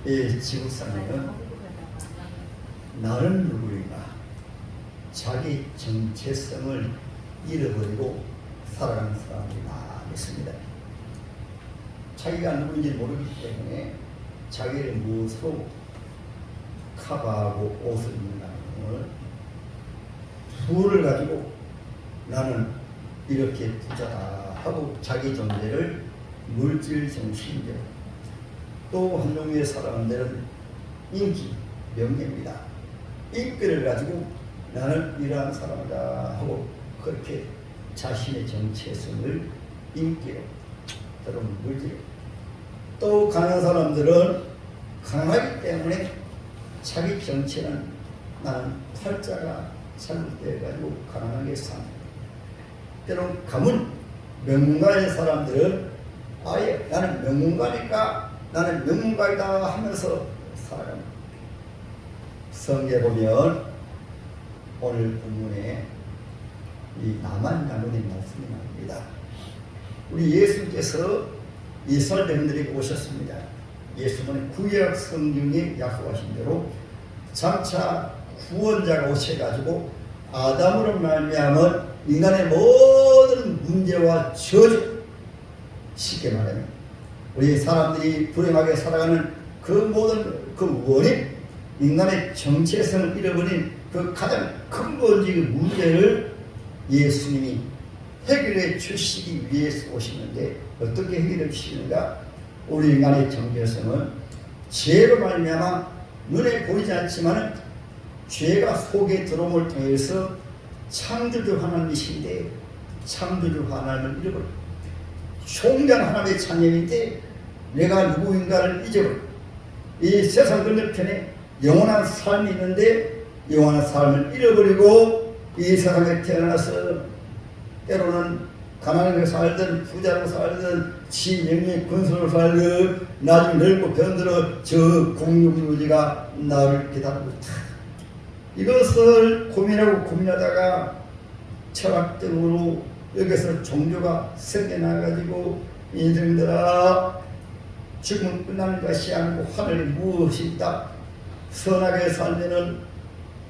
이 지구상에는 나는 누구인가 자기 정체성을 잃어버리고 살아가는 사람들이 많이 있습니다. 자기가 누구인지 모르기 때문에 자기를 무엇으로 커버하고 옷을 입는다는 부를 가지고 나는 이렇게 부자다 하고 자기 존재를 물질 정신대로, 또 한 종류의 사람들은 인기, 명예입니다. 인기를 가지고 나는 이러한 사람이다 하고 그렇게 자신의 정체성을 인기로, 또는 물질로, 또 가난한 사람들은 가난하기 때문에 자기 정체는 나는 팔자가 잘못돼가지고 가난하게 삽니다. 때론 가문, 명문가의 사람들은 아예 나는 명문가니까 나는 명문가이다 하면서 살아갑니다. 성경에 보면 오늘 본문에 이 나만 야군의 말씀이 나옵니다. 우리 예수께서 이스라엘 백성들에게 오셨습니다. 예수님은 구약 성경에 약속하신 대로 장차 구원자가 오셔가지고 아담으로 말미암은 인간의 모든 문제와 저주, 쉽게 말하면 우리 사람들이 불행하게 살아가는 그 모든 그 원인, 인간의 정체성을 잃어버린 그 가장 근본적인 문제를 예수님이 해결해 주시기 위해서 오시는데 어떻게 해결해 주시는가? 우리 인간의 정체성은 죄로 말미암아 눈에 보이지 않지만 죄가 속에 들어옴을 통해서 창조주 하나님이신데 창조주 하나님을 잃어버려 총장 하나님의 자녀인데 내가 누구인가를 잊어버려 이 세상 건너편에 영원한 삶이 있는데 영원한 삶을 잃어버리고 이 세상에 태어나서 때로는 가난하게 살든 부자로 살든 지명의 군수로 살든 나중에 늙고 병들어 저 공룡유지가 나를 기다리고 있다. 이것을 고민하고 고민하다가 철학적으로 여기서 종교가 생겨나가지고 인생들아 죽으면 끝나는 것이 아니고 하늘에 무엇이 있다. 선하게 살면은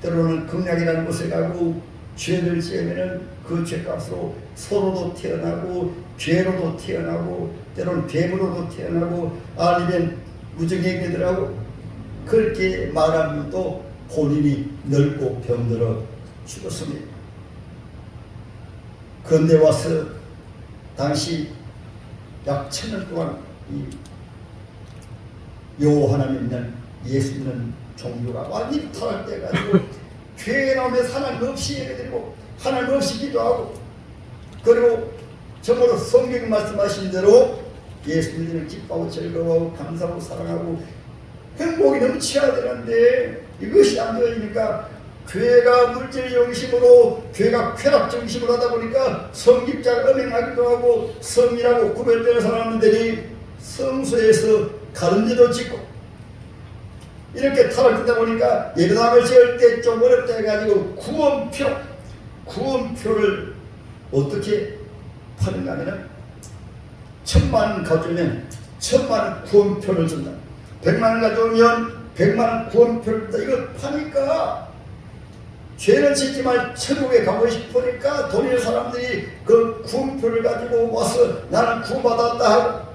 때로는 극락이라는 곳에 가고 죄를 지으면은 그 죄값으로 소로도 태어나고 죄로도 태어나고 때로는 뱀으로도 태어나고 아니면 무정행이더라고 그렇게 말하면 또 본인이 늙고 병들어 죽었습니다. 그런데 와서 당시 약 1000년 동안 이 여호와 하나님 있는 예수 있는 종교가 완전히 타락돼가지고 죄 나오면 하나님 없이 예배드리고 하나님 없이 기도하고 그리고 정말로 성경이 말씀하신 대로 예수 믿으면 기뻐하고 즐거워하고 감사하고 사랑하고 행복이 넘쳐야 되는데 이것이 안 되니까 죄가 물질 정심으로 죄가 쾌락 정심으로 하다 보니까 성직자가 음행하기도 하고 성이라고 구별되는 사람들이 성소에서 가른지도 짓고 이렇게 타락되다 보니까 예배당을 지을 때 좀 어렵다 해가지고 구원표를 어떻게 파는가 하면은 1000만 가져오면 1000만 구원표를 준다. 100만 가져오면 100만 구원표를 준다. 이거 파니까 죄는 짓지만 천국에 가고 싶으니까 돈 있는 사람들이 그 구원표를 가지고 와서 나는 구원받았다 하고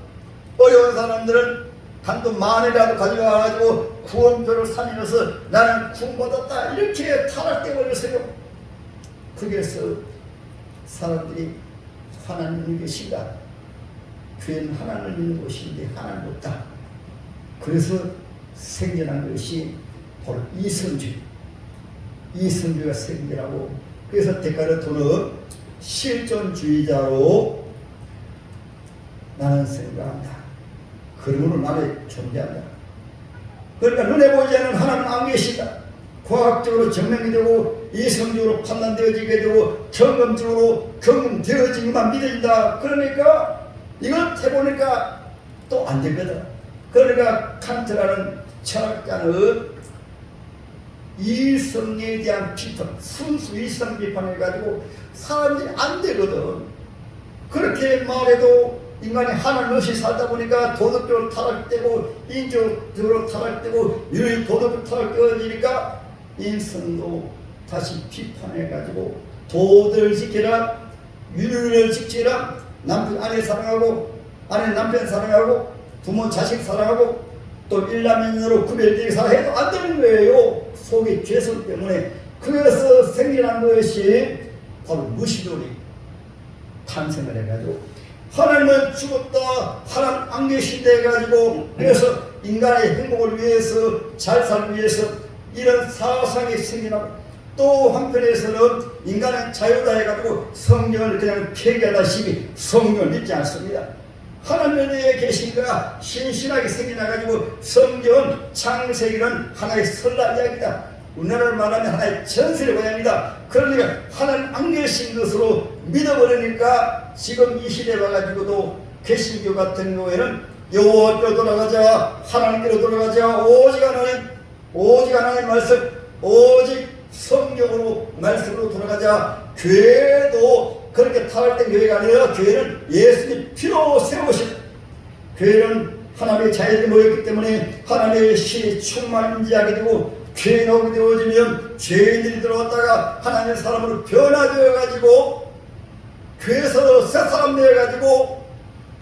어려운 사람들은 한돈 만이라도 가져가가지고 구원표를 사면서 나는 구원받았다 이렇게 타락돼 버렸어요. 거기에서 사람들이 하나님 있는 것인가? 교회는 하나님을 믿는 곳인데 하나님 없다. 그래서 생겨난 것이 바로 이성주의가 생겨나고 그래서 데카르트는 실존주의자로 나는 생각한다. 그러므로 나는 존재한다. 그러니까 눈에 보이지 않는 하나님은 안 계시다. 과학적으로 증명이 되고 이성적으로 판단되어지게 되고 점검적으로 경험되어진 것만 믿어진다. 그러니까 이걸 해보니까 또 안 되거든. 그러니까 칸트라는 철학자는 이성에 대한 비판, 순수 이성 비판을 가지고 사람들이 안 되거든. 그렇게 말해도 인간이 하나님 없이 살다 보니까 도덕적으로 타락되고 인격적으로 타락되고 윤리 도덕적으로 타락되니까 인성도 다시 비판해가지고 도덕을 지키라, 윤리를 지키라, 남편 아내 사랑하고 아내 남편 사랑하고 부모 자식 사랑하고 또 일남인으로 구별되게 살아해도 안 되는 거예요. 속의 죄성 때문에. 그래서 생겨난 것이 바로 무시돌이 탄생을 해가지고 하나님은 죽었다, 하나님 안 계신다 해가지고 그래서 인간의 행복을 위해서 잘 살기 위해서 이런 사상이 생겨나고 또 한편에서는 인간은 자유다 해가지고 성경을 그냥 폐기하다시피 성경을 믿지 않습니다. 하나님에 계신가 신신하게 생겨나가지고 성경은 창세기는 하나의 설날 이야기다. 우리나라를 말하면 하나의 전설의 고향이다. 그러니까 하나님 안 계신 것으로 믿어버리니까 지금 이 시대에 와가지고도 개신교 같은 경우에는 여호와께로 돌아가자, 하나님께로 돌아가자, 오직 하나님 말씀, 오직 성경으로 말씀으로 돌아가자. 교회도 그렇게 타락된 교회가 아니라 교회는 예수님 피로 세우신, 교회는 하나님의 자녀들이 모였기 때문에 하나님의 신이 충만인지하게 되고 교회에 오게 되어지면 죄인들이 들어왔다가 하나님의 사람으로 변화되어가지고 교회에서 새 사람 되어가지고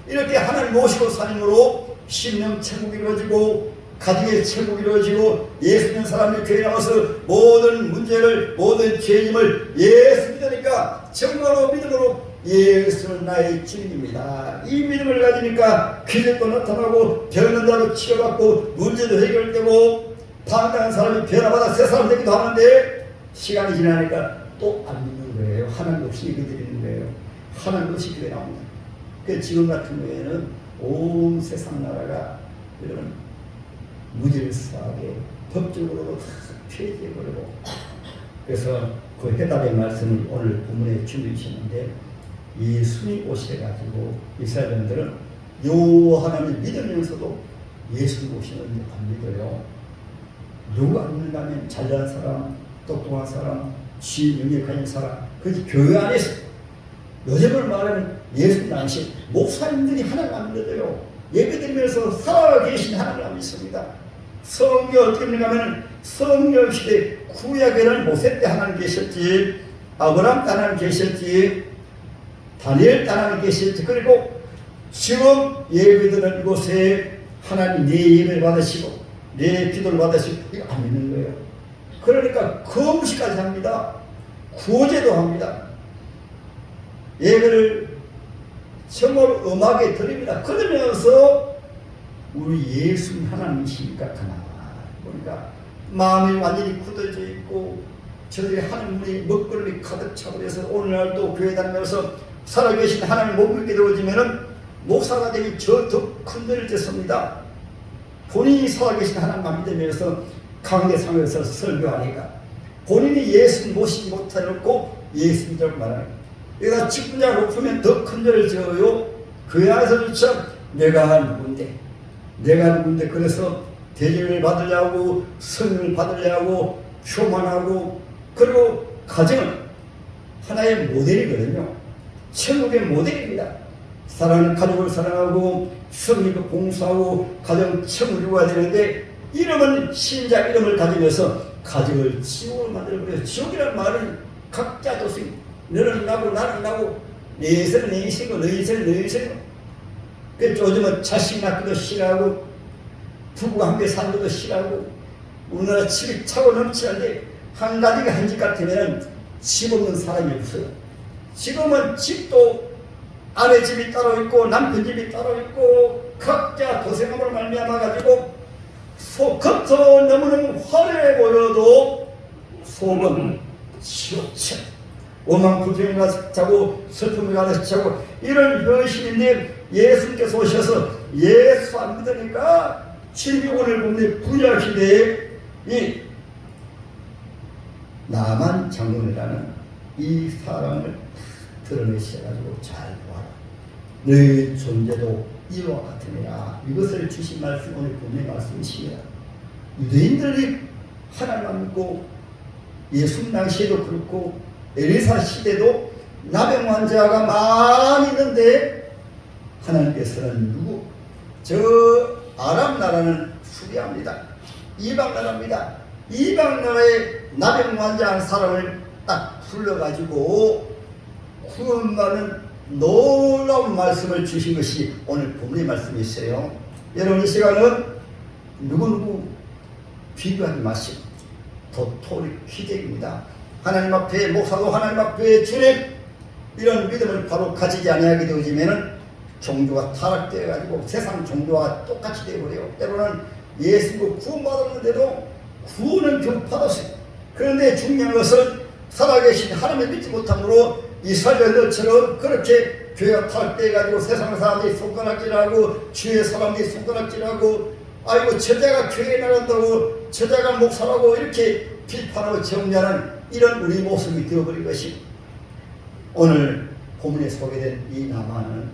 이렇게 하나님 모시고 사님으로 심령 천국이 이루어지고 가정의 천국이 이루어지고 예수 믿는 사람이 교회에 나와서 모든 문제를 모든 죄임을 예수 믿으니까 정말로 믿음으로 예수는 나의 주인입니다. 이 믿음을 가지니까 기적도 나타나고 병든 자도 치료받고 문제도 해결되고 방당한 사람이 변화받아 새 사람 되기도 하는데 시간이 지나니까 또 안 믿는 거예요. 하나님 없이 예배 드리는 거예요. 하나님 없이 교회 나옵니다. 그 지금 같은 경우에는 온 세상 나라가 이런 무질서하게 법적으로도 다 폐지해버리고 그래서 그 해답의 말씀을 오늘 본문에 준비하셨는데 예수님 오셔가지고 이스라엘인들은 여호와 하나님을 믿으면서도 예수님 오시는 안 믿어요. 누가 안 믿는다면 잘난 사람, 똑똑한 사람, 지능력 가진 사람, 그것이 교회 안에서 요즘을 말하면 예수님 안식 목사님들이 하나님 안 믿어요. 예배드리면서 살아계신 하나님 안 믿습니다. 성경 어떻게 믿는가면 성경 시대 구약에는 모세 때 하나님 계셨지, 아브라함 때 하나님 계셨지, 다니엘 때 하나님 계셨지. 그리고 지금 예배드리는 이곳에 하나님 네 예배를 받으시고 내 기도를 받으시고 이거 안 믿는 거예요. 그러니까 금식까지 합니다. 구제도 합니다. 예배를 정말 음하게 드립니다. 그러면서 우리 예수 하나님이시니까 가만히 보니까 마음이 완전히 굳어져 있고 저들이 하나님의 먹거리를 가득 차버려서 오늘날도 교회 다니면서 살아계신 하나님 못 믿게 되어지면은 목사가 되기 저 더 큰 데를 졌습니다. 본인이 살아계신 하나님만 믿으면서 강대상에서 설교하니까 본인이 예수 모시지 못하였고 예수 믿으라고 말하는 거예요. 여기다 직분자가 높으면 더 큰 데를 지어요. 그 안에서조차 내가 누군데 그래서 대접을 받으려고 성령을 받으려고 교만하고 그리고 가정은 하나의 모델이거든요. 천국의 모델입니다. 사랑하는 가족을 사랑하고 성리도 공수하고 가정 천국을 이루어야 되는데 이름은 신자 이름을 가지면서 가족을 지옥을 만들어버려요. 지옥이라는 말은 각자 도생 너는 나고 나는 나고 내 인생은 내 인생이고 너 인생은 너 인생이고 그래서 요즘은 자식 낳기도 싫어하고 부부가 함께 사는 것도 싫어하고 우리나라 집이 차고 넘치는데 한 가지가 한 집 같으면 집 없는 사람이 없어요. 지금은 집도 아내 집이 따로 있고 남편 집이 따로 있고 각자 고생함으로 말미암아 가지고 겉은 너무너무 화려해 보여도 속은 지옥체 오만 불평이 가득 차고 슬픔이 가득 차고 이런 현실인데 예수님께서 오셔서 예수 안 믿으니까 700원을 봅는 구약시대에 이 나만 장군이라는 이 사람을 드러내셔가지고 잘 보아라. 너희 존재도 이와 같으니라. 이것을 주신 말씀 오늘 본의 말씀이십니다. 유대인들이 하나님 안 믿고 예수 당시에도 그렇고 엘리사 시대도 나병 환자가 많이 있는데 하나님께서는 누구? 저 아람 나라는 수리합니다. 이방 나라입니다. 이방 나라에 나병환자한 사람을 딱 불러가지고 구원받는 놀라운 말씀을 주신 것이 오늘 본문의 말씀이 있어요. 여러분 이 시간은 누구누구 비교하지 마시고 도토리 기적입니다. 하나님 앞에 목사도 하나님 앞에 주님 이런 믿음을 바로 가지지 아니하게 되어지면은 종교가 타락되어 가지고 세상 종교와 똑같이 되어버려요. 때로는 예수로 구원받았는데도 구원은 결국 받았어요. 그런데 중요한 것은 살아계신 하나님을 믿지 못함으로 이스라엘 너처럼 그렇게 교회가 타락되어 가지고 세상 사람들이 손가락질하고 주위의 사람들이 손가락질하고 아이고 저자가 교회에 나간다고 저자가 목사라고 이렇게 비판하고 정죄하는 이런 우리 모습이 되어버린 것이 오늘 본문에 소개된 이 나만은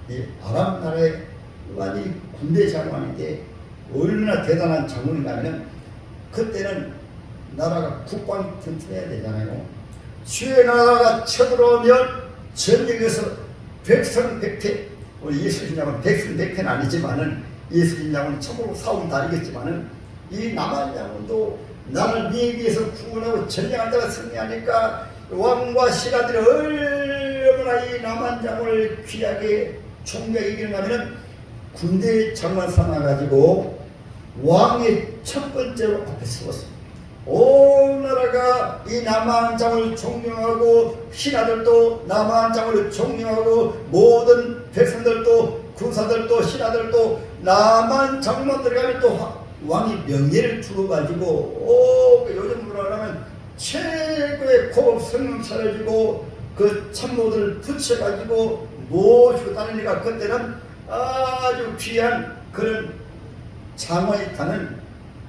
이 아람 나라의 완전히 군대 장관인데 얼마나 대단한 장군인가면 그때는 나라가 국방이 튼튼해야 되잖아요. 주의 나라가 쳐들어오면 전쟁에서 백성백패 우리 예수님장은 백성백패는 아니지만은 예수님장은 처음으로 싸움이 다르겠지만은 이 남한 장군도 나를 위기에서 구원하고 전쟁하다가 승리하니까 왕과 신하들이 얼마나 이 남한 장군을 귀하게 총명히 이기는가면은 군대 장관 삼아가지고 왕의 첫 번째로 앞에 세웠습니다. 온 나라가 이 남한 장군을 존경하고 신하들도 남한 장군을 존경하고 모든 백성들도 군사들도 신하들도 남한 장군만 들어가면 또 왕이 명예를 주어가지고 요즘 뭐라 하면 최고의 고급 성령 차려주고 그 참모들 붙여가지고 모시고 다니니까 그때는 아주 귀한 그런 장관이 타는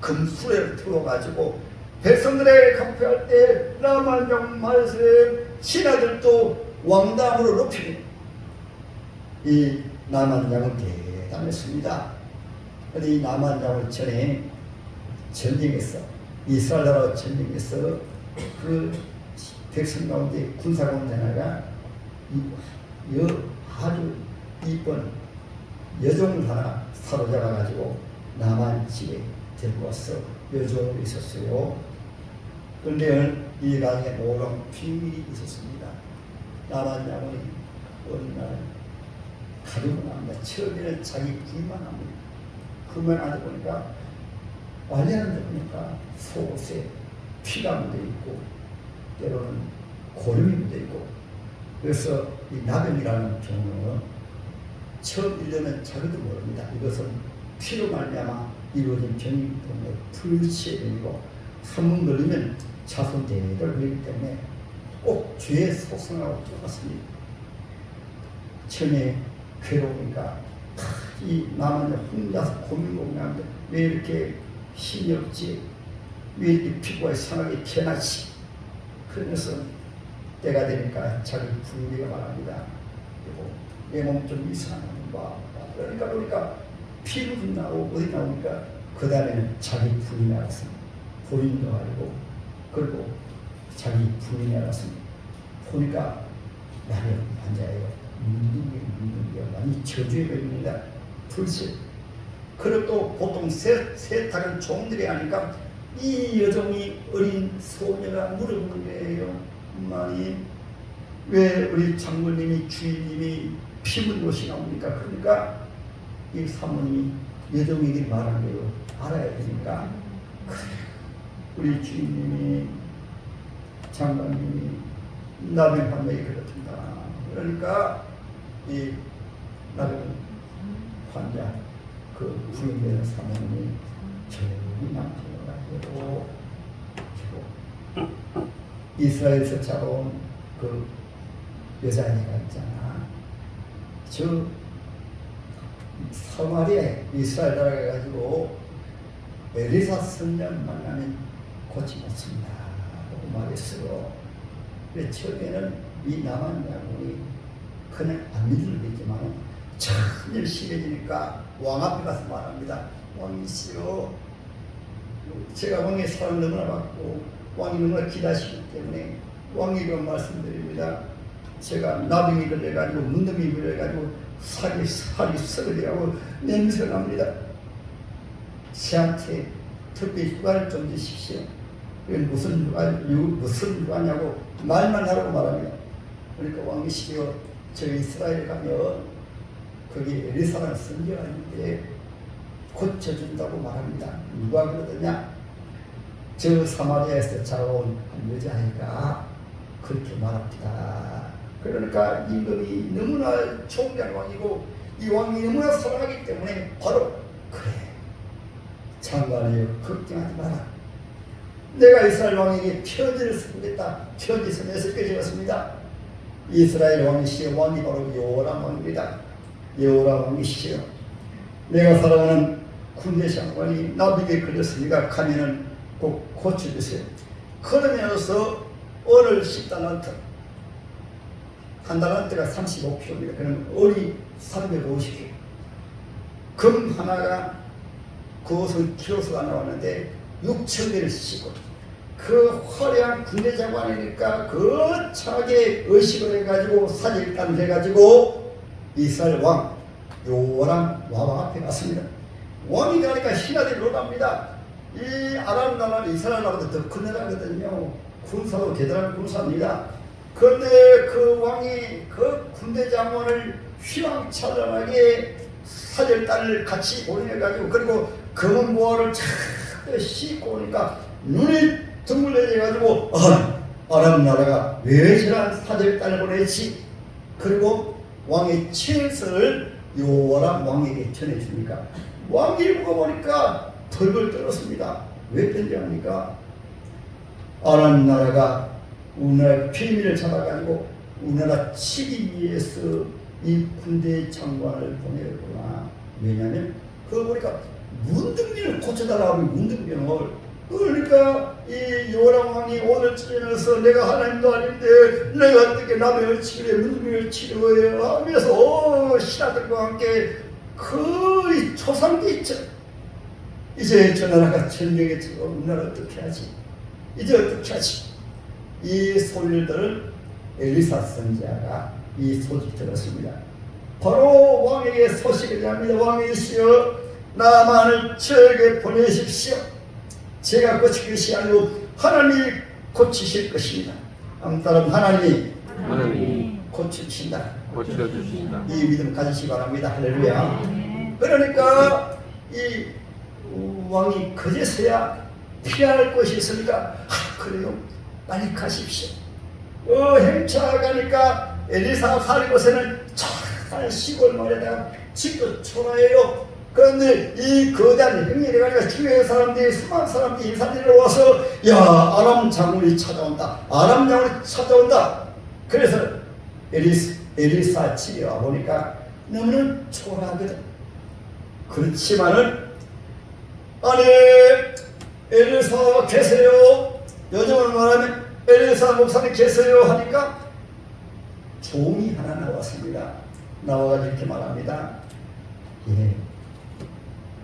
금수레를 태워가지고 백성들에게 강표할 때 남한 장군 말씀 신하들도 왕담으로 높이고 이 남한 장군 대단했습니다. 그런데 이 남한 장군 전에 전쟁했어. 이스라엘 나라와 전쟁했어. 그 백성 가운데 군사 가운데 하나가 아주 이쁜 여종을 하나 사로잡아가지고 남한 집에 데리고 왔어. 여종으로 있었어요. 그런데 이 가정에 놀라운 비밀이 있었습니다. 남한 장군이 어느 날 가려고 합니다. 처음에는 자기 부인만 합니다. 그만 하다 보니까 완전히 보니까 속옷에 피가 묻어 있고 때로는 고름이 묻어 있고 그래서 이 나병이라는 경우는 처음 일려면 자기도 모릅니다. 이것은 피로 말미암아 이루어진 병이기 때문에 불치의 병이고 한번 걸리면 자손 대대를 걸리기 때문에 꼭 죄의 속성하고 똑같습니다. 처음에 괴로우니까 이 남한 혼자서 고민고민하는데 왜 이렇게 힘이 없지? 왜 이렇게 피부가 이상하게 튀어나지? 그러면서 때가 되니까 자기 부인에게 말합니다. 그리고 내 몸 좀 이상한 거 봐. 그러니까 피도 나오고 어디 나오니까 그 다음에는 자기 부인에 알았습니다. 본인도 알고 그리고 자기 부인에 알았습니다. 보니까 나는 환자예요. 문둥이가 많이 저주에 걸립니다. 불실. 그리고 또 보통 세탁은 종들이 하니까 이 여종이 어린 소녀가 물어보는 거예요. 엄마니 왜 우리 장모님이 주인님이 피문 곳이 나옵니까? 그러니까 이 사모님이 여종에게 말한 대로 알아야 되니까 우리 주인님이 장관님이 남의 판매에 그렇습니다. 그러니까 이 나병 환자 그 부인되는 사모님이 저희 남편을 가지고 이스라엘에서 잡아온 그 여자애가 있잖아. 저 사마리아에 이스라엘 나라에 가지고 엘리사 선장 만나면 고치 못습니다 라고 말했어요. 근데 처음에는 이 남한 장군이 그냥 안 믿으겠지만 점점 심해지니까 왕 앞에 가서 말합니다. 왕이시여, 제가 왕의 사랑을 너무나 받고 왕이 너무나 기다시기 때문에 왕이 이런 말씀드립니다. 제가 나병이 걸려가지고 문둥이 걸려가지고 살이 썩으리라고 냄새가 납니다. 새한테 특별히 휴가를 좀 주십시오. 무슨 휴가냐고 말만 하라고 말합니다. 그러니까 왕이시여, 저 이스라엘 가면 거기 엘리사라는 선지자가 있는데 고쳐준다고 말합니다. 누가 그러더냐? 저 사마리아에서 자라온 한 여자아이가 그렇게 말합니다. 그러니까 임금이 너무나 총대한 왕이고 이 왕이 너무나 사랑하기 때문에 바로 그래, 장관이여 걱정하지 마라. 내가 이스라엘 왕에게 편지를 쓰겠다. 편지 서에 6개 적었습니다. 이스라엘 왕이시여, 왕이 바로 여호람 왕입니다. 여호람 왕이시여, 내가 사랑하는 군대 장관이 나비에 걸렸으니까 가면은 꼭 고쳐주세요. 그러면서 오늘 10달란트, 한 달란트가 35kg입니다. 그럼 얼이 350kg. 금 하나가 그것은 키로수가 나왔는데 6,000개를 씌고 그 화려한 군대 장관이니까 거창하게 의식을 해가지고 사직단을 해가지고 이스라엘 왕 여호람 왕 앞에 갔습니다. 왕이 가니까 신하들이 놀랍니다. 이 아람 나라는 이스라엘 나라보다 더 큰 나라거든요. 군사도 대단한 군사입니다. 그런데 그 왕이 그 군대 장관을 휘황찬란하게 사절단을 같이 보내가지고 그리고 검은 보화를 착 씻고 오니까 눈이 둥글레져가지고 아람 나라가 왜 저런 사절단을 보냈지? 그리고 왕의 친서를 여호람 왕에게 전해줍니까? 왕이 읽어보니까 덜덜 떨었습니다. 왜 편지합니까? 아람 나라가 우리나라 피미를 잡아가지고 우리나라 치기 위해서 이 군대 장관을 보내구나. 왜냐하면 그거 보니까 문둥병을 고쳐달라고 하면 문둥병을, 그러니까 이 여호람 왕이 오늘 찔러서 내가 하나님도 아닌데 내가 어떻게 남의 치료에 문둥병을 치료해요 하면서 신하들과 함께 거의 초상기죠. 이제 저 나라가 전쟁에 들어 우리나라 어떻게 하지? 이제 어떻게 하지? 이 소리들을 엘리사 선지자가 이 소식 들었습니다. 바로 왕에게 소식을 합니다. 왕이시여, 나만을 저에게 보내십시오. 제가 고칠 것이 아니고 하나님이 고치실 것입니다. 아무튼 하나님이 고치신다. 고쳐주신다. 이 믿음 가지시기 바랍니다. 할렐루야. 그러니까 이 왕이 그제서야 피할 것이 있으니까 그래요, 빨리 가십시오. 행차 가니까 엘리사 살 곳에는 잘 시골 마을에다가 집도 초라해요. 그런데 이 거대한 행렬에 가니까 주위의 사람들이 수많은 사람들이 인사드리러 와서 야, 아람 장군이 찾아온다, 아람 장군이 찾아온다. 그래서 엘리사 집에 와보니까 너무는 초라하거든. 그렇지만은 아니 엘리사 계세요, 요즘은 말하면 엘리사 목사님 계세요 하니까 종이 하나 나왔습니다. 나와가지고 이렇게 말합니다. 예,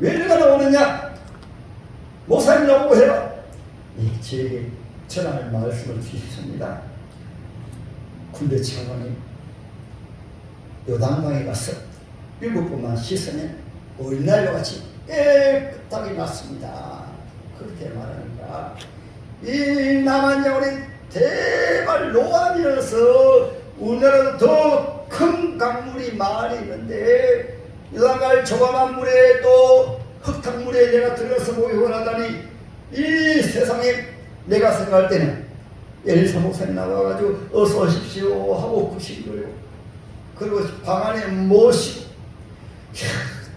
왜 내가 나오느냐? 목사님 나오고 해라. 예, 저에게 전할 말씀을 주셨습니다. 군대 차관이 요단강에 가서 7번만 씻으면 어린아이와 같이 깨끗하게 났습니다. 그렇게 말하니까 이 남한장군이 대발로 하면서 우리나라도 더 큰 강물이 많이 있는데 요단강 조그만 물에 또 흙탕물에 내가 들어서 목욕을 하다니 이 세상에 내가 생각할 때는 엘리사 목사님 나와가지고 어서 오십시오 하고 구신 거예요. 그리고 방 안에 모시고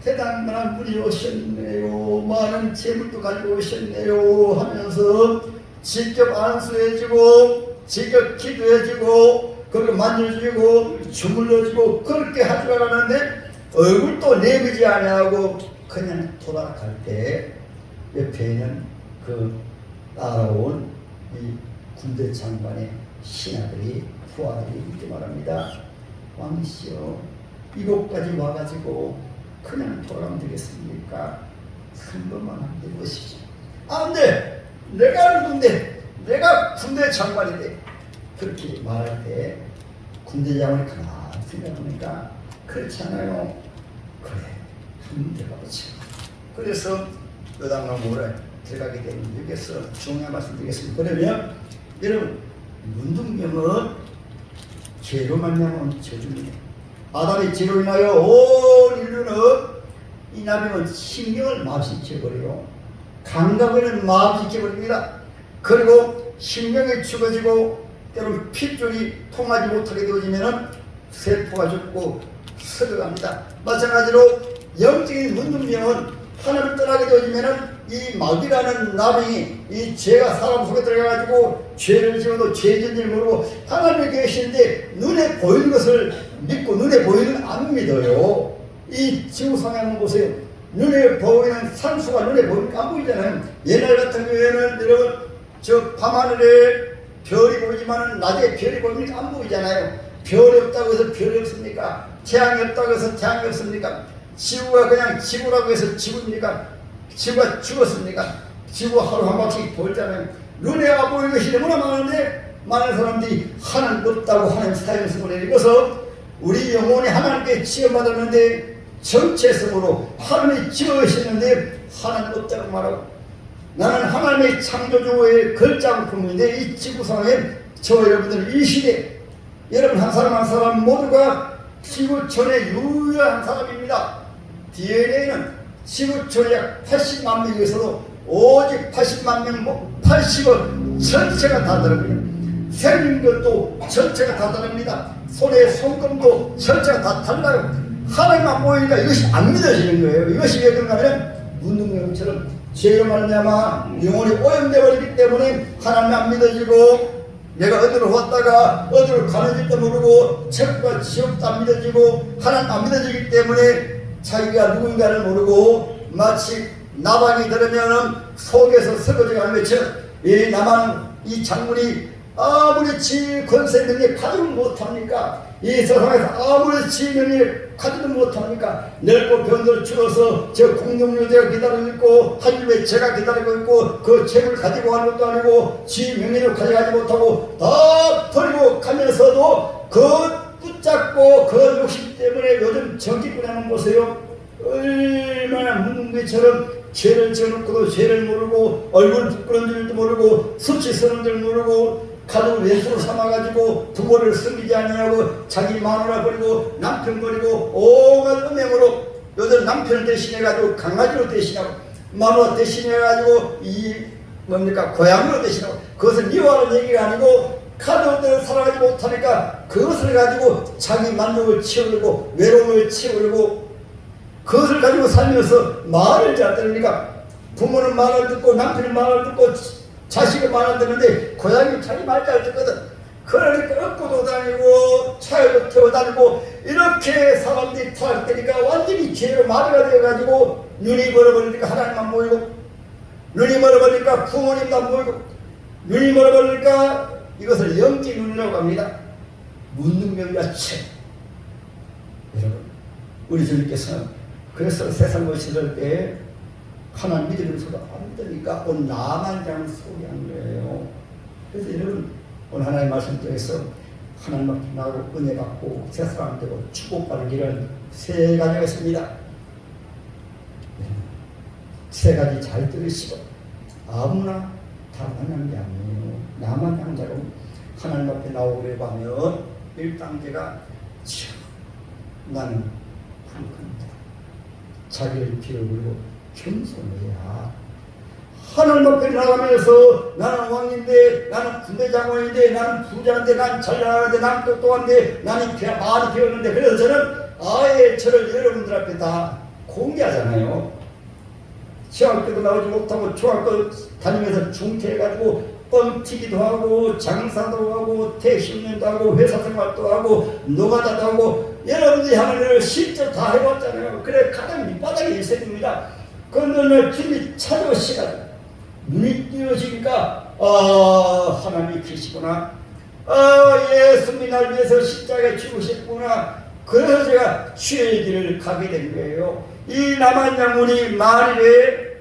대단한 분이 오셨네요, 많은 재물도 가지고 오셨네요 하면서 직접 안수해주고 직접 기도해주고 그리고 만져주고 주물러주고 그렇게 하지 않았는데 얼굴도 내미지 아니하고 그냥 돌아갈 때 옆에 있는 그 따라온 이 군대 장관의 신하들이 부하들이 이렇게 말합니다. 왕이시여, 이곳까지 와가지고 그냥 돌아가면 되겠습니까? 한 번만 한번 해보십시오. 안 돼! 내가 누군데? 내가 군대 장관인데. 그렇게 말할 때 군대 장관이 가만히 생각하니까 그렇지 않아요. 그래, 한번 들어가보자. 그래서 요단강물에 들어가게 되는 여기서 중요한 말씀 드리겠습니다. 그러면 여러분, 문둥병은 죄로 말미암은 저주입니다. 아담의 죄로 인하여 온 인류는 이 나병은 신경을 마비시켜버려요. 감각을 마비시켜버립니다. 그리고 신경이 죽어지고 때로는 핏줄이 통하지 못하게 되어지면 세포가 죽고 썩어갑니다. 마찬가지로 영적인 문둥병은 하나님을 떠나게 되어지면 이 마귀라는 나병이 이 죄가 사람 속에 들어가가지고 죄를 지어도 죄진지를 모르고 하나님이 계시는데 눈에 보이는 것을 믿고 눈에 보이는 안 믿어요. 이 지구상에 한번 보세요. 눈에 보이는 산수가 눈에 보이니까 안 보이잖아요. 옛날 같은 경우에는 여러분 저 밤하늘에 별이 보이지만 낮에 별이 보이니까 안 보이잖아요. 별이 없다고 해서 별이 없습니까? 태양이 없다고 해서 태양이 없습니까? 지구가 그냥 지구라고 해서 지구입니까? 지구가 죽었습니까? 지구 하루 한 바퀴 돌잖아요. 눈에 안 보이는 것이 너무나 많은데 많은 사람들이 하나님 없다고 하나님 사형성을 내리고서 우리 영혼이 하나님께 지어받았는데 정체성으로 하나님이 지으셨는데 하나님 없다고 말하고 나는 하나님의 창조주의 걸작품인데 이 지구상에 저 여러분들 이 시대 여러분 한 사람 한 사람 모두가 지구촌의 유일한 사람입니다. DNA는 지구촌 약 80만 명 중에서도 오직 80만 명 80은 전체가 다 다릅니다. 생긴 것도 전체가 다 다릅니다. 손의 손금도 전체가 다 달라요. 하나님만 보이니까 이것이 안 믿어지는 거예요. 이것이 왜 그런가 하면 문둥병처럼 죄로 말미암아 영혼이 오염되어 버리기 때문에 하나님 안 믿어지고 내가 어디로 왔다가 어디로 가는지도 모르고 천국과 지옥도 안 믿어지고 하나님 안 믿어지기 때문에 자기가 누군가를 모르고 마치 나방이 들으면 속에서 썩어져 가는 것처럼 이 나만 이 장군이 아무리 지 권세 능력 가지도 못합니까? 이 세상에서 아무리 지 능력 가지도 못합니까? 넓고 변도를 줄어서 저 공동묘제가 기다리고 있고 한일의 제가 기다리고 있고 그 재물 가지고 가는 것도 아니고 지 명예를 가져가지 못하고 다 버리고 가면서도 그 붙잡고 그 욕심 때문에 요즘 정치꾼 한번 보세요. 얼마나 문둥병처럼 죄를 지어놓고도 죄를 모르고 얼굴 부끄러운 줄도 모르고 수치 쓰는 줄 모르고 가족을 왼수로 삼아가지고 부모를 섬기지 아니하고 자기 마누라 버리고 남편 버리고 온갖 음행으로 요즘 남편을 대신해가지고 강아지로 대신하고 마누라 대신해가지고 이 뭡니까 고양이로 대신하고 그것을 미워하는 얘기가 아니고 가족들을 살아가지 못하니까 그것을 가지고 자기 만족을 채우려고 외로움을 채우려고 그것을 가지고 살면서 말을 잘 들으니까 부모는 말을 듣고 남편은 말을 듣고 자식은 말을 듣는데 고양이 자기 말 잘 듣거든. 그러니까 업고도 다니고 차에도 태워 다니고 이렇게 사람들이 타락되니까 완전히 죄로 마비가 되어가지고 눈이 멀어버리니까 하나님만 보이고 눈이 멀어버리니까 부모님도 안 보이고 눈이 멀어버리니까 이것을 영적 눈이라고 합니다. 문둥병같이 여러분 우리 주님께서는 그래서 세상 것을 때 하나님 믿으면서도 안 되니까 오늘 나만 그냥 소개한 거예요. 그래서 여러분 오늘 하나님의 말씀 통해서 하나님 앞에 나오고 은혜 받고 새 사람 되고 축복받는 길은 세 가지가 있습니다. 세 가지 잘 들으시고 아무나 다 만난 게 아니에요. 나만 양자로 하나님 앞에 나오려고 하면 1단계가 나는 부족합니다. 자기를 비워버리고 겸손해야 하나님 앞에 나가면서 나는 왕인데 나는 군대장관인데 나는 부자인데 나는 잘나가는데 나는 똑똑한데 나는 많이 배웠는데 그래서 저는 아예 저를 여러분들 앞에 다 공개하잖아요. 중학교도 나오지 못하고 중학교 다니면서 중퇴해가지고 뻥튀기도 하고 장사도 하고 택시운전도 하고 회사 생활도 하고 노가다도 하고 여러분들이 하는 일을 실제 다 해봤잖아요. 그래 가장 밑바닥에 있습니다. 그런데 오늘 주님이 찾아오시가지고 눈이 띄어지니까 하나님이 계시구나. 예수님이 날 위해서 십자가에 죽으셨구나. 그래서 제가 주의 길을 가게 된 거예요. 이 남한 양문이 만일에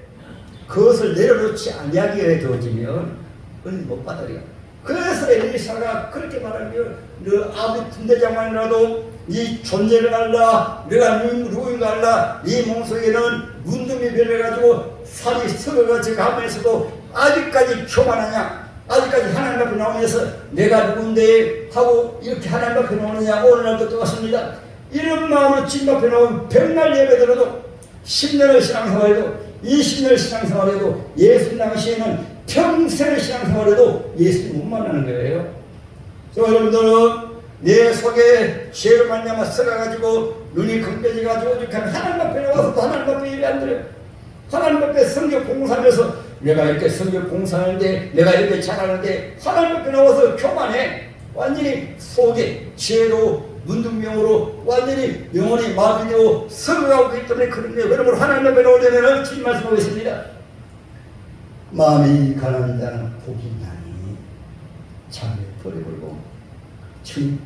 그것을 내려놓지 아니하게 되어지면 그건 못 받아요. 그래서 엘리사가 그렇게 말하면 너 아무리 군대장관이라도 네 존재를 알라. 내가 누구인가 알라. 네 몸속에는 문둥이 변해가지고 살이 썩어가지고 하면서도 아직까지 교만하냐? 아직까지 하나님 앞에 나오면서 내가 누군데 하고 이렇게 하나님 앞에 나오느냐? 오늘날도 똑같습니다. 이런 마음으로 주님 앞에 나오면 백날 예배 들어도 10년의 신앙생활에도 20년의 신앙생활에도 예수님 당시에는 평생의 신앙생활에도 예수님 못 만나는 거예요. 그래서 여러분들은 내 속에 죄로 말미암아 썩어가지고 눈이 검겨져가지고 오죽하면 하나님 앞에 나와서도 하나님 앞에 예배 안 드려요. 하나님 앞에 성경 공사하면서 내가 이렇게 성경 공사하는데 내가 이렇게 잘하는데 하나님 앞에 나와서 교만해. 완전히 속에 죄로 문둥병으로 완전히 영혼이 마비되고 썩어가고 있기 때문에 그런데요. 여러분 하나님 앞에 나오려면 주님 말씀하겠습니다. 마음이 가난한 자는 복이 있나니 자기를 버려버리고 주님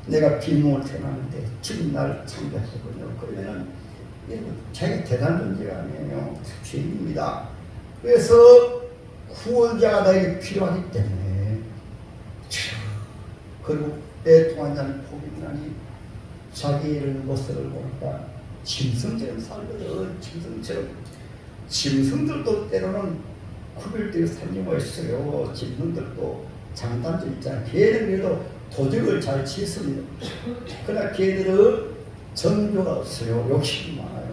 내가 빈몸을 태어났는데 주님 나를 창조하셨거든요. 그러면은 자기가 대단한 존재가 아니에요. 죄인입니다. 그래서 구원자가 나에게 필요하기 때문에 그리고 애통한 자는 복이 있나니 자기를 모습을 보니까 짐승처럼 살거든. 짐승처럼. 짐승들도 때로는 구별되어 살림을 했어요. 짐승들도 장단점 있잖아요. 개는 그래도 도적을 잘 치습니다. 그러나 개들은 정조가 없어요. 욕심이 많아요.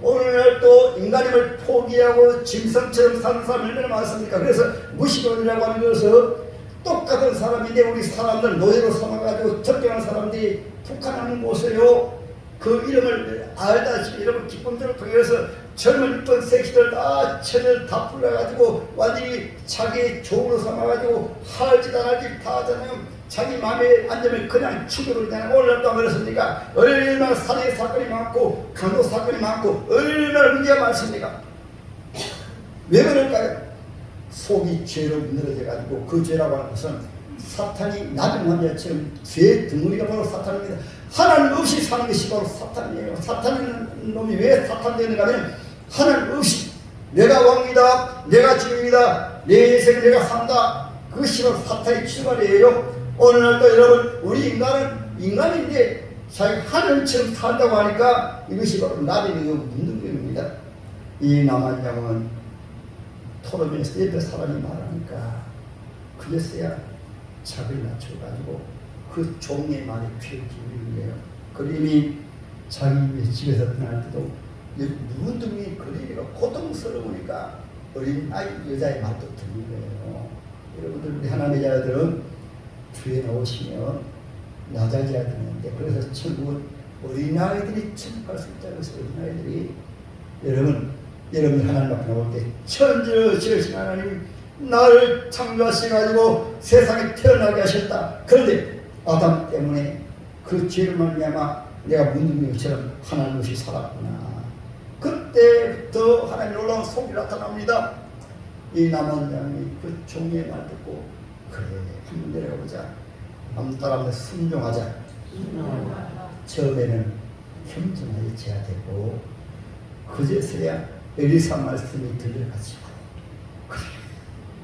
오늘날 또 인간임을 포기하고 짐승처럼 사는 사람이 얼마나 많습니까? 그래서 무식원이라고 하는 것은 똑같은 사람인데 우리 사람들 노예로 삼아가지고 적경한 사람들이 북한하는 곳에요. 그 이름을 알다시피 이름을 기쁨들을 통해서 젊은 이쁜 새끼들 다 천을 다 불러가지고 완전히 자기 종으로 삼아가지고 할짓 안 할짓 다 하잖아요. 자기 마음에 안 되면 그냥 죽여버리잖아요 오늘날도 안 그렇습니까? 얼마나 살해 사건이 많고 강도 사건이 많고 얼마나 문제가 많습니까? 왜 그럴까요? 속이 죄로 늘어져가지고 그 죄라고 하는 것은 사탄이 나쁜 남자처럼 죄 덩어리가 바로 사탄입니다. 하나님 없이 사는 것이 바로 사탄이에요. 사탄 놈이 왜 사탄 되는가 하면 하나님 없이 내가 왕이다, 내가 주인이다, 내 인생 내가 산다. 그것이 바로 사탄의 출발이에요. 오늘날도 여러분 우리 인간은 인간인데 자기 하늘처럼 산다고 하니까 이것이 바로 나비의 문둥병입니다. 이 남한양은 토론에서 옆에 사람이 말하니까 그제서야 자비를 낮춰가지고 그 종의 말에 귀를 기울이는 거예요. 그림이 자기 집에서 떠날 때도 문둥이 그림이가 고통스러우니까 어린 아이 여자의 말도 듣는 거예요. 여러분들 우리 하나님의 자녀들은 주에 나오시면 낮아져야 되는데 그래서 천국은 어린아이들이 천국 갈 수 있다고 해서 어린아이들이 여러분 하나님 앞에 나올 때 천지를 하나님 나를 창조하셔가지고 세상에 태어나게 하셨다. 그런데 아담 때문에 그 죄를 말미암아 내가 문둥이처럼 하나님 없이 살았구나. 그때부터 하나님이 놀라운 속이 나타납니다. 이 남은 자이 그 종의 말 듣고 그래 한번 내려가 보자. 한번 따라하면 순종하자. 처음에는 겸손하게 지어야 되고 그제서야 엘리사 말씀이 들려가지고 그래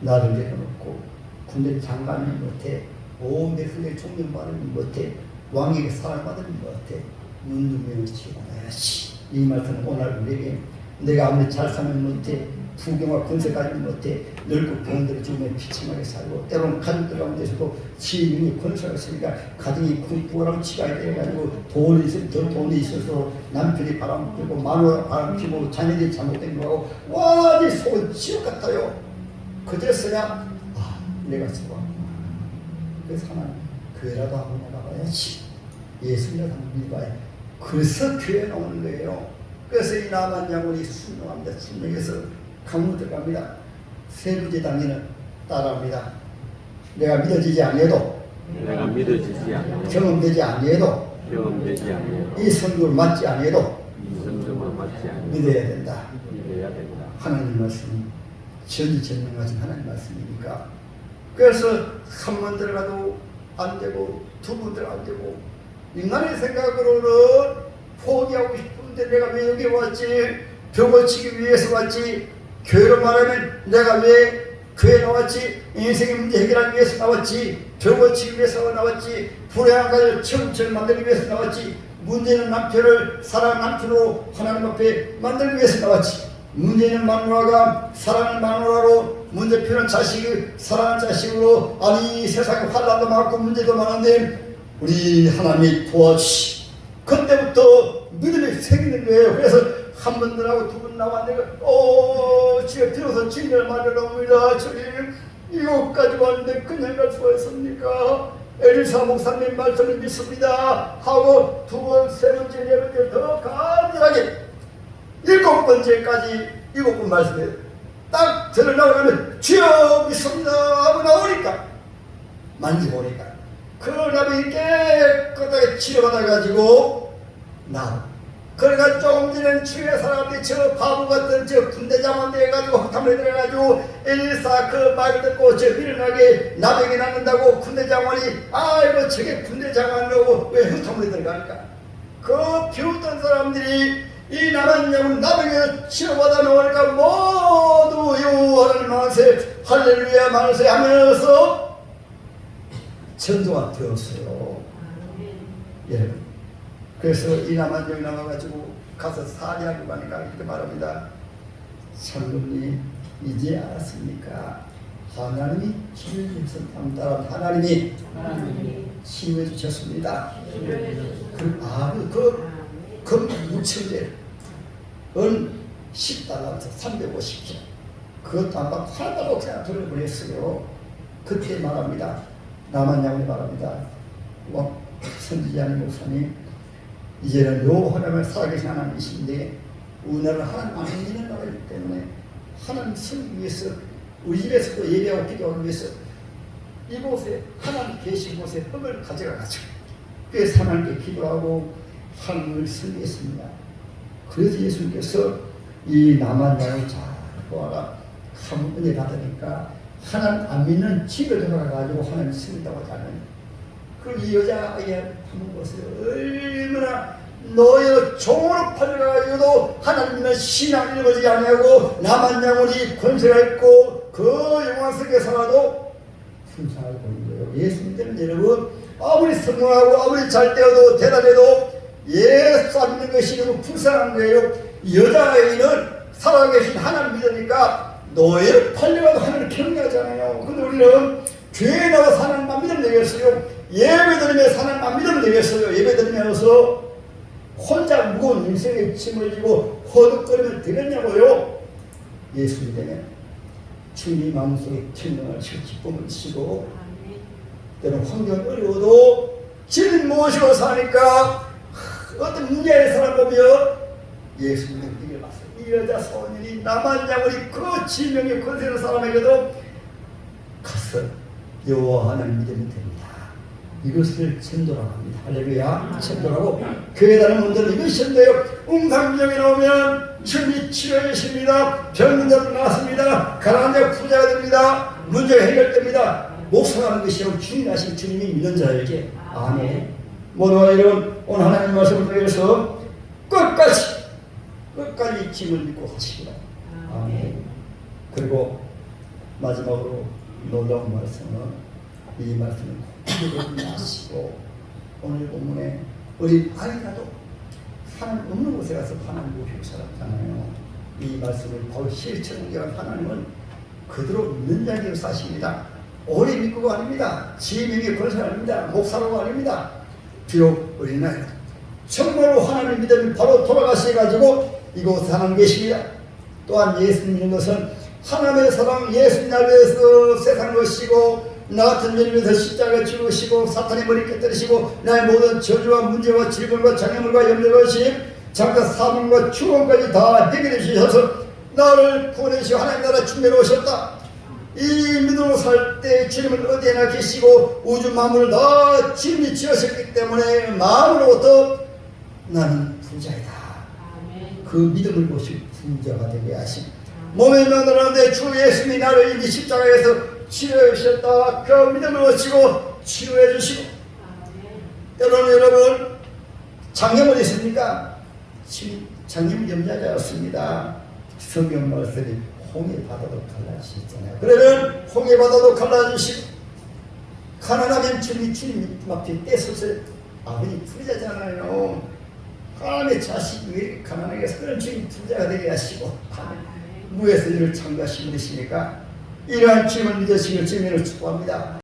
나를 내려놓고 군대 장관은 못해 온 백성의 존경받으면 못해 왕에게 사랑받으면 못해 문둥이를 치고 나야지. 이 말씀은 오늘 우리에게 내가 아무리 잘 살면 못해 부경과 권세까지는 못해 늙고 병들어 죽으면 비참하게 살고 때로는 가족들 가운데서도 지인이 권세가 있으니까 가정이 부모랑 치가야 돼가지고 돈이 있어서 남편이 바람 피고 마누라 바람 피고 자녀들이 잘못된 거하고 완전히 속은 지옥 같아요. 그제서야 내가 죽었구나. 그래서 하나님 교회라도 한번 나가봐야지. 예수님이라도 한번 믿어봐야. 그래서 교회에 나오는 거예요. 그래서 이 남한 양원이 순종합니다. 순종해서 강무 들어갑니다. 세부제 당에는 따라합니다. 내가 믿어지지 아니해도 경험되지 아니해도 이 성경을 맞지 아니해도 믿어야 된다. 하나님 말씀이 전지전능하신 하나님 말씀이니까. 그래서 한 번 들어가도 안 되고 두 번 들어가도 안 되고 인간의 생각으로는 포기하고 싶은데 내가 왜 여기 왔지? 벽을 치기 위해서 왔지? 교회로 말하면 내가 왜 교회 나왔지, 인생의 문제 해결하기 위해서 나왔지, 병 고치기 위해서 나왔지, 불행한 가정을 철저히 만들기 위해서 나왔지, 문제는 남편을 사랑하는 남편으로 하나님 앞에 만들기 위해서 나왔지, 문제는 마누라가 사랑하는 마누라로, 문제표는 자식을 사랑하는 자식으로. 아니 세상에 환난도 많고 문제도 많은데 우리 하나님이 도와주시, 그때부터 믿음이 생기는 거예요. 그래서 한 번 들하고 두 번 나왔는데 집에 들어서 진을 마련합니다. 주님 이것까지 왔는데 그냥 갈 수가 있습니까? 엘리사 목사님 말씀을 믿습니다 하고 두 번, 세 번째, 네 번째 더 간절하게 7번째까지 7번 말씀에 딱 들어나오면 주여 믿습니다 하고 나오니까 만져보니까 그 나비 깨끗하게 치료받아가지고 나오. 그러니까 조금 전에 주위에 사람들이 저 바보 같은 저 군대장만 돼가지고 헛함을 들어가지고 엘리사 그 말 듣고 저 일어나게 나병이 낫는다고 군대장관이 아이고 저게 군대장관이라고 왜 헛함을 들어가니까 그 비웃던 사람들이 이 남은 영은 나병에 치료받아 놓으니까 모두 하나님 만세 할렐루야 만세 하면서 전도가 되었어요. 예. 그래서 이 남한 영이 나와가지고 가서 사리하고 가니까 이렇게 말합니다. 장로님 이제 알았습니까? 하나님이 치료해서 따라 하나님이 치료해 주셨습니다. 그 무청제 은 10달러에서 350kg 그것도 안 받고 하나도 그냥 돌려보냈어요. 그때 말합니다. 남한 양이 말합니다. 선지자님 목사님 이제는 요 하나님을 살아계신 하나님이신데 우리나라는 하나님 안 믿는 나라이기 때문에 하나님 섬기기 위해서 우리 집에서도 예배하고 기도하기 위해서 이곳에 하나님 계신 곳에 흙을 가져가가지고 그래서 하나님께 기도하고 하나님을 섬기겠습니다. 그래서 예수님께서 이 남한 양을 잘 보아라 한 은혜 받으니까 하나님 안 믿는 집에 들어가가지고 하나님 섬긴다고 하잖아요. 그럼 이 여자아이가 한번 보세요. 얼마나 너의 종으로 팔려가지고도 하나님의 신앙을 읽어지지 아니하고 남한 영혼이 권세가 있고 그 영광 속에서라도 풍성하게 보는 거예요. 예수님들은 여러분 아무리 성공하고 아무리 잘 되어도 대단해도 예수 안 믿는 것이 너무 불쌍한 거예요. 여자아이는 살아계신 하나님 믿으니까 노예로 팔려가도 하나님 경외하잖아요. 근데 우리는 교회에 나와서 하나님만 믿으면 되겠어요. 예배드리면서 하나님만 믿으면 되겠어요. 예배드리면서 혼자 무거운 인생의 짐을 지고 허덕거리면 되겠냐고요. 예수 믿으면 주님 마음속에 천명을 치고 기쁨을 치고 때로는 환경이 어려워도 주님 모시고 사니까 어떤 문제의 사람 보면 예수 믿는 일을 봤어요. 이 여자 소년이 남한 양으리 그 지명의 권세는 사람에게도 가서 여호와 하나님 믿으면 됩니다. 이것을 전도라고 합니다. 할렐루야. 전도라고 교회 다니는 분들은 이것이 전도예요. 음상병이 나오면 주님이 치료해 주십니다. 병든 자도 나았습니다. 가난한 자가 부자가 됩니다. 문제가 해결됩니다. 목사하는 것이 아니고 주님 하신 주님이 믿는 자에게 아멘. 모두가 이런 오늘 하나님 말씀을 통해서 끝까지 짐을 믿고 하시기라. 아멘. 그리고 마지막으로 놀라운 말씀은 이 말씀을 꼭 하시고 오늘 본문에 어린 아이라도 하나님 없는 곳에 가서 하나님 모시고 살았잖아요. 이 말씀을 바로 실천한 하나님은 그대로 믿는 자에게 사십니다. 오래 믿고가 아닙니다. 지명의 권세가 아닙니다. 목사로가 아닙니다. 비록 어린아이라 정말로 하나님 믿음이 바로 돌아가셔가지고 이곳에 하나님 계십니다. 또한 예수 믿는 것은 하나님의 사랑 예수님 앞에서 세상을 오시고 나 같은 죄인에서 십자가에 죽으시고 사탄의 머리 깨뜨리시고 나의 모든 저주와 문제와 질병과 장애물과 염려와 심 잠깐 사망과 죽음까지 다 해결해 주셔서 나를 구원해 주시고 하나님 나라 준비로 오셨다. 이 믿음으로 살 때 주님은 어디에나 계시고 우주 만물을 다 주님이 지으셨기 때문에 마음으로부터 나는 부자이다. 그 믿음을 보시고 부자가 되게 하신 몸에 면하는데 주 예수님이 나를 이미 십자가에서 치료해 주셨다. 그 믿음을 거치고 치료해 주시고 여러분 장애물이 있습니까? 장애물 염려하지 않습니다. 성경 말씀이 홍해 바다도 갈라주셨잖아요. 그러면 홍해 바다도 갈라주시고 가난하면 주님 앞에 떼서서 아버지 부자잖아요. 하나님의 자식이 왜 가난하게 해서 그런 주님 부자가 되게 하시고 무에서 이를 창조하신 분이시니까 이러한 주님을 믿으시길 주님으로 축복합니다.